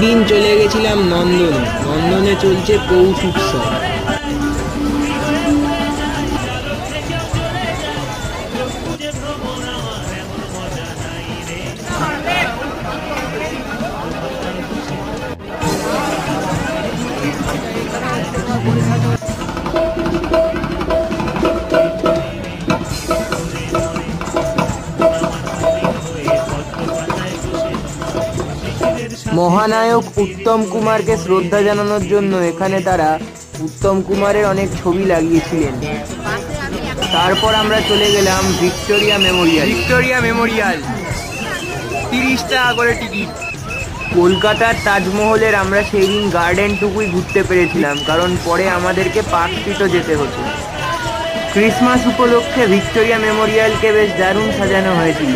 দিন চলে গেছিলাম নন্দনে। নন্দনে চলছে পৌষ উৎসব। মহানায়ক উত্তম কুমারকে শ্রদ্ধা জানানোর জন্য এখানে তারা উত্তম কুমারের অনেক ছবি লাগিয়েছিলেন। তারপর আমরা চলে গেলাম ভিক্টোরিয়া মেমোরিয়াল। 30 টাকা করে টিকিট। কলকাতার তাজমহলের আমরা সেই দিন গার্ডেনটুকুই ঘুরতে পেরেছিলাম, কারণ পরে আমাদেরকে পার্ক স্ট্রিটও যেতে হতো। ক্রিসমাস উপলক্ষে ভিক্টোরিয়া মেমোরিয়ালকে বেশ দারুণ সাজানো হয়েছিল।